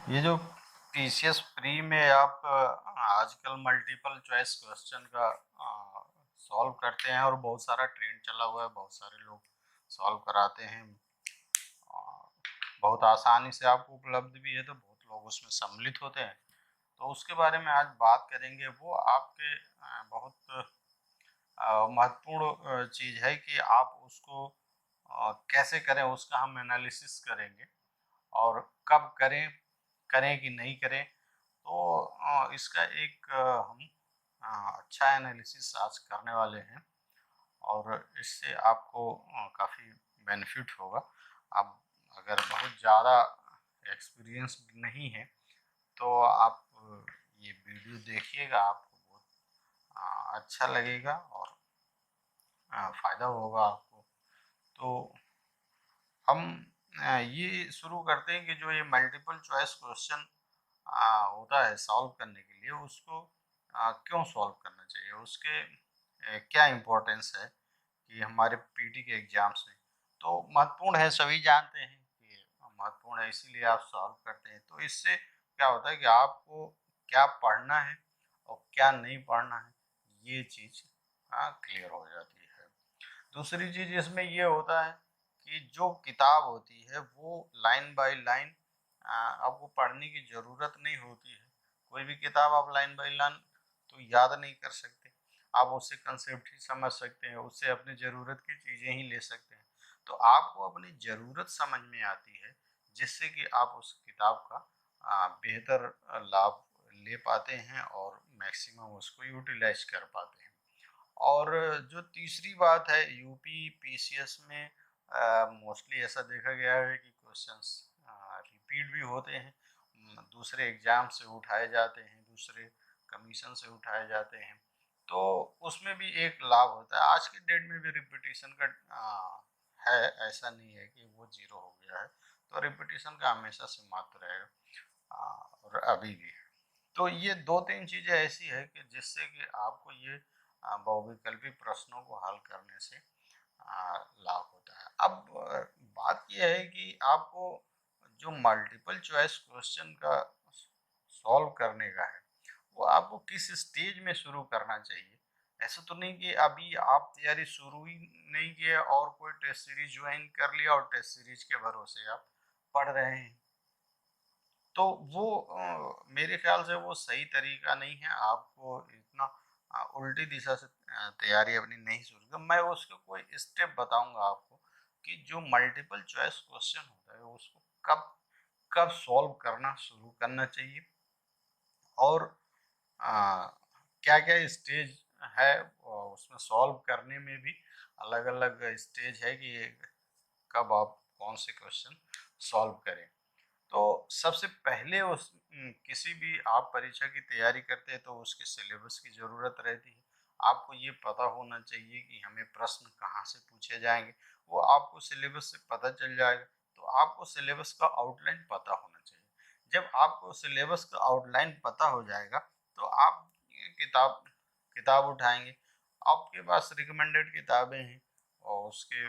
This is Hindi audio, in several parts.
ये जो पीसीएस प्री में आप आजकल मल्टीपल चॉइस क्वेश्चन का सॉल्व करते हैं और बहुत सारा ट्रेंड चला हुआ है, बहुत सारे लोग सॉल्व कराते हैं। बहुत आसानी से आपको उपलब्ध भी है, तो बहुत लोग उसमें सम्मिलित होते हैं। तो उसके बारे में आज बात करेंगे। वो आपके बहुत महत्वपूर्ण चीज़ है कि आप उसको कैसे करें, उसका हम एनालिसिस करेंगे और कब करें, करें कि नहीं करें। तो इसका एक हम अच्छा एनालिसिस आज करने वाले हैं और इससे आपको काफ़ी बेनिफिट होगा। आप अगर बहुत ज़्यादा एक्सपीरियंस नहीं है तो आप ये वीडियो देखिएगा, आपको बहुत अच्छा लगेगा और फ़ायदा होगा आपको। तो हम ये शुरू करते हैं कि जो ये मल्टीपल चॉइस क्वेश्चन होता है सॉल्व करने के लिए, उसको क्यों सॉल्व करना चाहिए, उसके क्या इम्पोर्टेंस है कि हमारे पीटी के एग्जाम्स में। तो महत्वपूर्ण है, सभी जानते हैं कि महत्वपूर्ण है, इसीलिए आप सॉल्व करते हैं। तो इससे क्या होता है कि आपको क्या पढ़ना है और क्या नहीं पढ़ना है, ये चीज़ क्लियर हो जाती है। दूसरी चीज़ इसमें ये होता है कि जो किताब होती है वो लाइन बाय लाइन आपको पढ़ने की ज़रूरत नहीं होती है। कोई भी किताब आप लाइन बाय लाइन तो याद नहीं कर सकते, आप उससे कंसेप्ट ही समझ सकते हैं, उससे अपनी ज़रूरत की चीज़ें ही ले सकते हैं। तो आपको अपनी ज़रूरत समझ में आती है, जिससे कि आप उस किताब का बेहतर लाभ ले पाते हैं और मैक्सिमम उसको यूटिलाइज कर पाते हैं। और जो तीसरी बात है, यूपी पीसीएस में मोस्टली ऐसा देखा गया है कि क्वेश्चंस रिपीट भी होते हैं, दूसरे एग्जाम से उठाए जाते हैं, दूसरे कमीशन से उठाए जाते हैं। तो उसमें भी एक लाभ होता है। आज की डेट में भी रिपीटिशन का है, ऐसा नहीं है कि वो जीरो हो गया है। तो रिपीटिशन का हमेशा से महत्व रहेगा और अभी भी है। तो ये दो तीन चीज़ें ऐसी है कि जिससे कि आपको ये बहुविकल्पी प्रश्नों को हल करने से लाभ होता है। अब बात यह है कि आपको जो मल्टीपल चॉइस क्वेश्चन का सॉल्व करने का है, वो आपको किस स्टेज में शुरू करना चाहिए। ऐसा तो नहीं कि अभी आप तैयारी शुरू ही नहीं किया और कोई टेस्ट सीरीज ज्वाइन कर लिया और टेस्ट सीरीज के भरोसे आप पढ़ रहे हैं। तो वो मेरे ख्याल से वो सही तरीका नहीं है। आपको इतना उल्टी दिशा से तैयारी अपनी नहीं शुरू कर। मैं उसके कोई स्टेप बताऊंगा आपको कि जो मल्टीपल चॉइस क्वेश्चन होता है उसको कब कब सॉल्व करना शुरू करना चाहिए और क्या क्या स्टेज है। उसमें सॉल्व करने में भी अलग अलग स्टेज है कि कब आप कौन से क्वेश्चन सॉल्व करें। तो सबसे पहले किसी भी आप परीक्षा की तैयारी करते हैं तो उसके सिलेबस की ज़रूरत रहती है। आपको ये पता होना चाहिए कि हमें प्रश्न कहाँ से पूछे जाएंगे, वो आपको सिलेबस से पता चल जाएगा। तो आपको सिलेबस का आउटलाइन पता होना चाहिए। जब आपको सिलेबस का आउटलाइन पता हो जाएगा तो आप ये किताब किताब उठाएंगे। आपके पास रिकमेंडेड किताबें हैं और उसके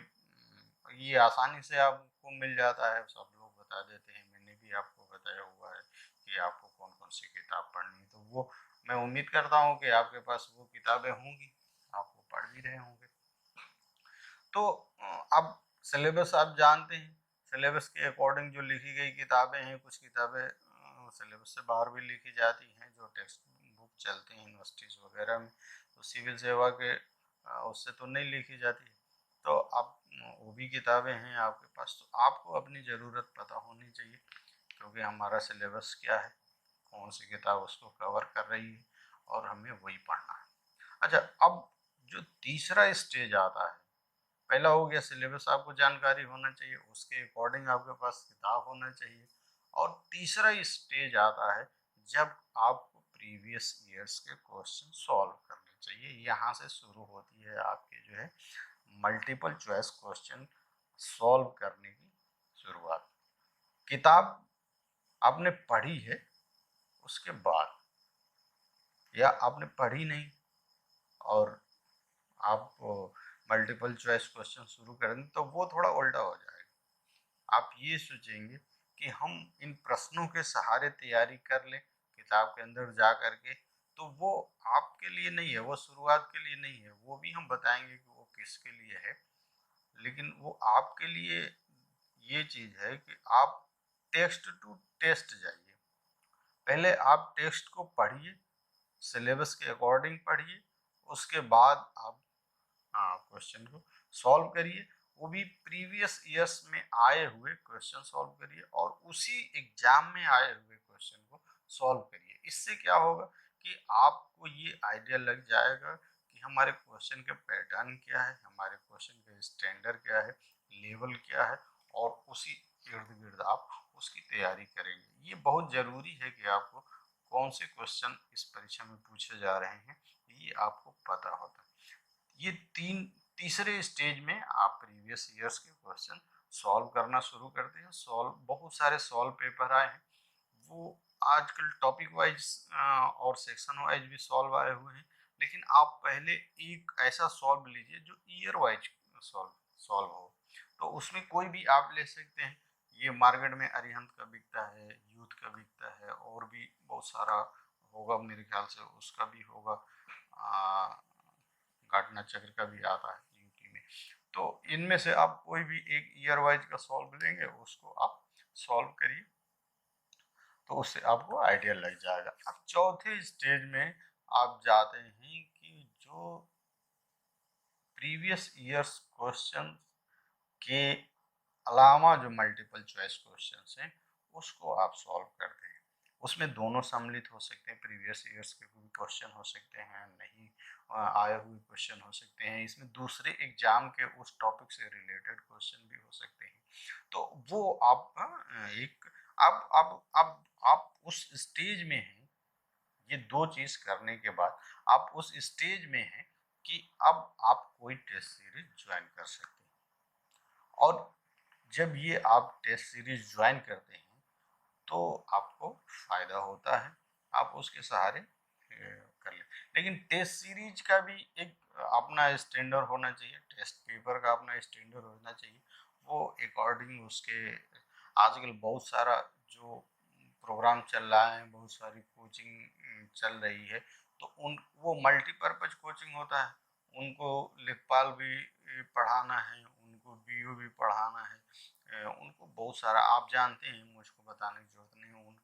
ये आसानी से आपको मिल जाता है, सब लोग बता देते हैं। मैंने भी आपको बताया हुआ है कि आपको कौन कौन सी किताब पढ़नी है। तो वो मैं उम्मीद करता हूँ कि आपके पास वो किताबें होंगी, आप वो पढ़ भी रहे होंगे। तो अब सिलेबस आप जानते हैं, सिलेबस के अकॉर्डिंग जो लिखी गई किताबें हैं, कुछ किताबें सिलेबस से बाहर भी लिखी जाती हैं जो टेक्स्ट बुक चलती हैं यूनिवर्सिटीज़ वगैरह में। तो सिविल सेवा के उससे तो नहीं लिखी जाती। तो आप वो भी किताबें हैं आपके पास। तो आपको अपनी ज़रूरत पता होनी चाहिए, क्योंकि हमारा सिलेबस क्या है, कौन सी किताब उसको कवर कर रही है और हमें वही पढ़ना है। अच्छा, अब जो तीसरा स्टेज आता है, पहला हो गया सिलेबस आपको जानकारी होना चाहिए, उसके अकॉर्डिंग आपके पास किताब होना चाहिए। और तीसरा स्टेज आता है जब आपको प्रीवियस ईयर्स के क्वेश्चन सॉल्व करने चाहिए। यहाँ से शुरू होती है आपके जो है मल्टीपल चॉइस क्वेश्चन सॉल्व करने की शुरुआत। किताब आपने पढ़ी है उसके बाद, या आपने पढ़ी नहीं और आप मल्टीपल चॉइस क्वेश्चन शुरू करेंगे तो वो थोड़ा उल्टा हो जाएगा। आप ये सोचेंगे कि हम इन प्रश्नों के सहारे तैयारी कर लें किताब के अंदर जा कर के, तो वो आपके लिए नहीं है, वो शुरुआत के लिए नहीं है, वो भी हम बताएंगे कि वो किसके लिए है, लेकिन वो आपके लिए ये चीज़ है कि आप टेक्स्ट टू टेस्ट जाइए। पहले आप टेक्स्ट को पढ़िए, सिलेबस के अकॉर्डिंग पढ़िए, उसके बाद आप क्वेश्चन को सॉल्व करिए, वो भी प्रीवियस ईयर्स में आए हुए क्वेश्चन सॉल्व करिए और उसी एग्जाम में आए हुए क्वेश्चन को सॉल्व करिए। इससे क्या होगा कि आपको ये आइडिया लग जाएगा कि हमारे क्वेश्चन के पैटर्न क्या है, हमारे क्वेश्चन के स्टैंडर्ड क्या है, लेवल क्या है, और उसी इर्द गिर्द आप उसकी तैयारी करेंगे। ये बहुत ज़रूरी है कि आपको कौन से क्वेश्चन इस परीक्षा में पूछे जा रहे हैं ये आपको पता होता है। ये तीसरे स्टेज में आप प्रीवियस ईयर्स के क्वेश्चन सॉल्व करना शुरू करते हैं। सॉल्व बहुत सारे सॉल्व पेपर आए हैं, वो आजकल टॉपिक वाइज और सेक्शन वाइज भी सॉल्व आए हुए हैं, लेकिन आप पहले एक ऐसा सॉल्व लीजिए जो ईयर वाइज सॉल्व सॉल्व हो। तो उसमें कोई भी आप ले सकते हैं, ये मार्केट में अरिहंत का बिकता है, यूथ का बिकता है, और भी बहुत सारा होगा मेरे ख्याल से, उसका भी होगा, घटना चक्र का भी आता है यूपी में। तो इनमें से आप कोई भी एक ईयर वाइज का सॉल्व लेंगे, उसको आप सॉल्व करिए, तो उससे आपको आइडिया लग जाएगा। अब चौथे स्टेज में आप जाते हैं कि जो प्रीवियस ईयर्स क्वेश्चन के अलावा जो मल्टीपल चॉइस क्वेश्चंस हैं उसको आप सॉल्व करते हैं। उसमें दोनों सम्मिलित हो सकते हैं, प्रीवियस ईयर्स के भी क्वेश्चन हो सकते हैं, नहीं आए हुए क्वेश्चन हो सकते हैं, इसमें दूसरे एग्जाम के उस टॉपिक से रिलेटेड क्वेश्चन भी हो सकते हैं। तो वो आप एक अब आप उस स्टेज में हैं, ये दो चीज करने के बाद आप उस स्टेज में हैं कि अब आप कोई टेस्ट सीरीज ज्वाइन कर सकते हैं। और जब ये आप टेस्ट सीरीज ज्वाइन करते हैं तो आपको फायदा होता है, आप उसके सहारे कर ले। लेकिन टेस्ट सीरीज का भी एक अपना स्टैंडर्ड होना चाहिए, टेस्ट पेपर का अपना स्टैंडर्ड होना चाहिए, वो अकॉर्डिंग उसके आजकल बहुत सारा जो प्रोग्राम चल रहा है, बहुत सारी कोचिंग चल रही है, तो उन वो मल्टीपर्पज कोचिंग होता है, उनको लेखपाल भी पढ़ाना है, उनको बीओ भी पढ़ाना है, उनको बहुत सारा आप जानते हैं, मुझको बताने की जरूरत नहीं, उन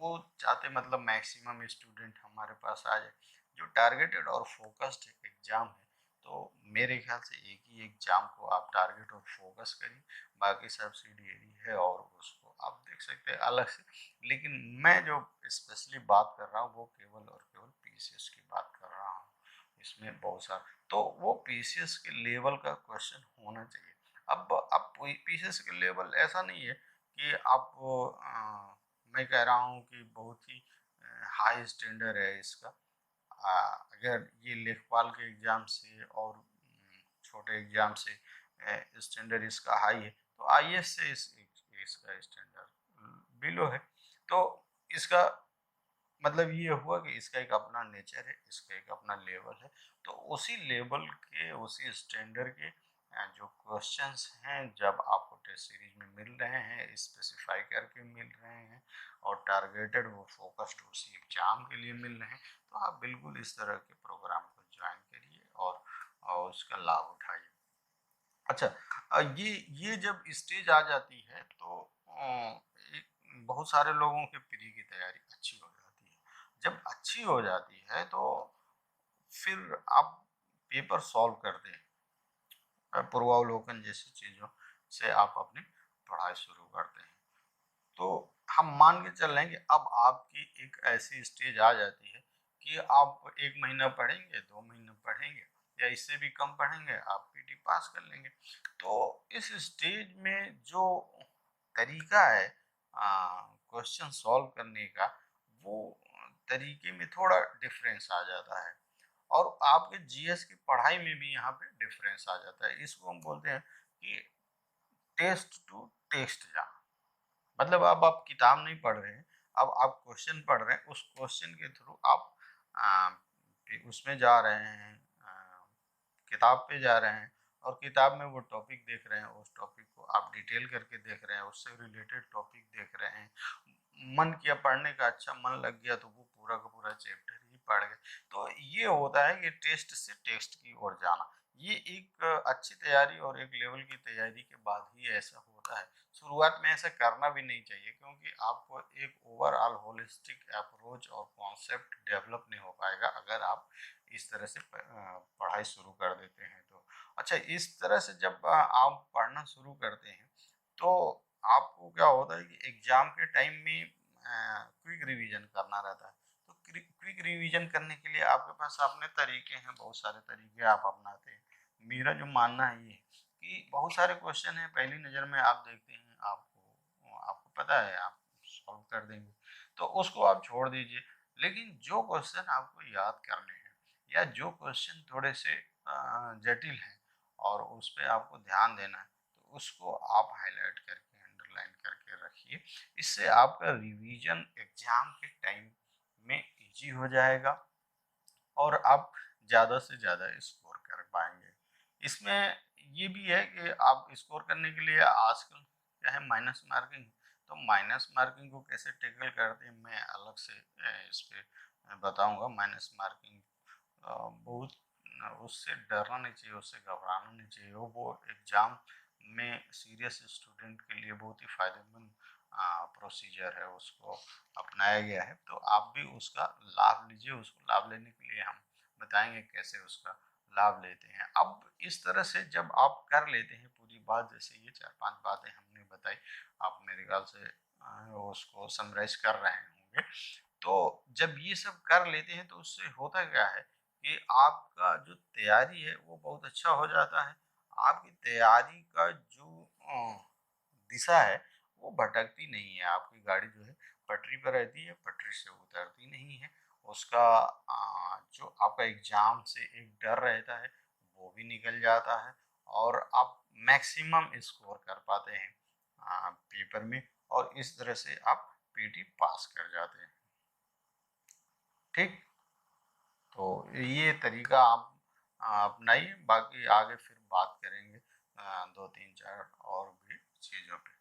वो चाहते मतलब मैक्सिमम स्टूडेंट हमारे पास आ जाए। जो टारगेटेड और फोकस्ड एग्जाम है, तो मेरे ख्याल से एक ही एग्जाम को आप टारगेट और फोकस करिए, बाकी सब्सिडियरी है और उसको आप देख सकते हैं अलग से। लेकिन मैं जो स्पेशली बात कर रहा हूँ वो केवल और केवल पीसीएस की बात कर रहा हूँ, इसमें बहुत सारा, तो वो पीसीएस के लेवल का क्वेश्चन होना चाहिए। अब पीसीएस के लेवल ऐसा नहीं है कि आप मैं कह रहा हूँ कि बहुत ही हाई स्टैंडर्ड है इसका। अगर ये लेखपाल के एग्ज़ाम से और छोटे एग्ज़ाम से स्टैंडर्ड इसका हाई है, तो आईएएस से इसका स्टैंडर्ड बिलो है। तो इसका मतलब ये हुआ कि इसका एक अपना नेचर है, इसका एक अपना लेवल है, तो उसी लेवल के उसी स्टैंडर्ड के जो क्वेश्चंस हैं जब आपको टेस्ट सीरीज में मिल रहे हैं, स्पेसिफाई करके मिल रहे हैं और टारगेटेड वो फोकस्ड उसी एग्जाम के लिए मिल रहे हैं, तो आप बिल्कुल इस तरह के प्रोग्राम को ज्वाइन करिए और उसका लाभ उठाइए। अच्छा, ये जब स्टेज आ जाती है तो बहुत सारे लोगों के प्री की तैयारी अच्छी हो जाती है। जब अच्छी हो जाती है तो फिर आप पेपर सॉल्व करते हैं, पूर्वावलोकन जैसी चीज़ों से आप अपनी पढ़ाई शुरू करते हैं। तो हम मान के चल रहे हैं कि अब आपकी एक ऐसी स्टेज आ जाती है कि आप 1 महीना पढ़ेंगे, 2 महीने पढ़ेंगे या इससे भी कम पढ़ेंगे, आप पीटी पास कर लेंगे। तो इस स्टेज में जो तरीका है क्वेश्चन सॉल्व करने का, वो तरीके में थोड़ा डिफरेंस आ जाता है और आपके जीएस की पढ़ाई में भी यहाँ पे डिफरेंस आ जाता है। इसको हम बोलते हैं कि टेस्ट टू टेस्ट जाना। मतलब अब आप किताब नहीं पढ़ रहे हैं, अब आप क्वेश्चन पढ़ रहे हैं, उस क्वेश्चन के थ्रू आप उसमें जा रहे हैं, किताब पे जा रहे हैं और किताब में वो टॉपिक देख रहे हैं, उस टॉपिक को आप डिटेल करके देख रहे हैं, उससे रिलेटेड टॉपिक देख रहे हैं, मन किया पढ़ने का, अच्छा मन लग गया तो वो पूरा का पूरा चैप्टर ही पढ़ गए। तो ये होता है कि टेस्ट से टेस्ट की ओर जाना, ये एक अच्छी तैयारी और एक लेवल की तैयारी के बाद ही ऐसा होता है। शुरुआत में ऐसा करना भी नहीं चाहिए, क्योंकि आपको एक ओवरऑल होलिस्टिक अप्रोच और कॉन्सेप्ट डेवलप नहीं हो पाएगा अगर आप इस तरह से पढ़ाई शुरू कर देते हैं तो। अच्छा, इस तरह से जब आप पढ़ना शुरू करते हैं तो आपको क्या होता है कि एग्जाम के टाइम में क्विक रिवीजन करना रहता है। तो क्विक रिवीजन करने के लिए आपके पास अपने तरीके हैं, बहुत सारे तरीके आप अपनाते हैं। मेरा जो मानना है ये कि बहुत सारे क्वेश्चन हैं, पहली नज़र में आप देखते हैं, आपको आपको पता है आप सॉल्व कर देंगे, तो उसको आप छोड़ दीजिए। लेकिन जो क्वेश्चन आपको याद करने हैं या जो क्वेश्चन थोड़े से जटिल हैं और उस पर आपको ध्यान देना है, तो उसको आप हाईलाइट करके अंडरलाइन करके रखिए। इससे आपका रिवीजन एग्जाम के टाइम में इजी हो जाएगा और आप ज़्यादा से ज़्यादा स्कोर कर पाएंगे। इसमें ये भी है कि आप स्कोर करने के लिए आजकल क्या है, माइनस मार्किंग। तो माइनस मार्किंग को कैसे टैकल करते हैं मैं अलग से इस पे बताऊंगा। माइनस मार्किंग बहुत उससे डरना नहीं चाहिए, उससे घबराना नहीं चाहिए। वो एग्ज़ाम में सीरियस स्टूडेंट के लिए बहुत ही फायदेमंद प्रोसीजर है, उसको अपनाया गया है। तो आप भी उसका लाभ लीजिए। उसको लाभ लेने के लिए हम बताएंगे कैसे उसका लाभ लेते हैं। अब इस तरह से जब आप कर लेते हैं पूरी बात, जैसे ये 4-5 बातें हमने बताई, आप मेरे ख्याल से उसको समराइज कर रहे होंगे। तो जब ये सब कर लेते हैं तो उससे होता क्या है कि आपका जो तैयारी है वो बहुत अच्छा हो जाता है। आपकी तैयारी का जो दिशा है वो भटकती नहीं है। आपकी गाड़ी जो है पटरी पर रहती है, पटरी से उतरती नहीं है। उसका जो आपका एग्जाम से एक डर रहता है वो भी निकल जाता है और आप मैक्सिमम स्कोर कर पाते हैं पेपर में, और इस तरह से आप पीटी पास कर जाते हैं। ठीक, तो ये तरीका आप अपनाइए। बाकी आगे फिर बात करेंगे 2-3-4 और भी चीज़ों पे।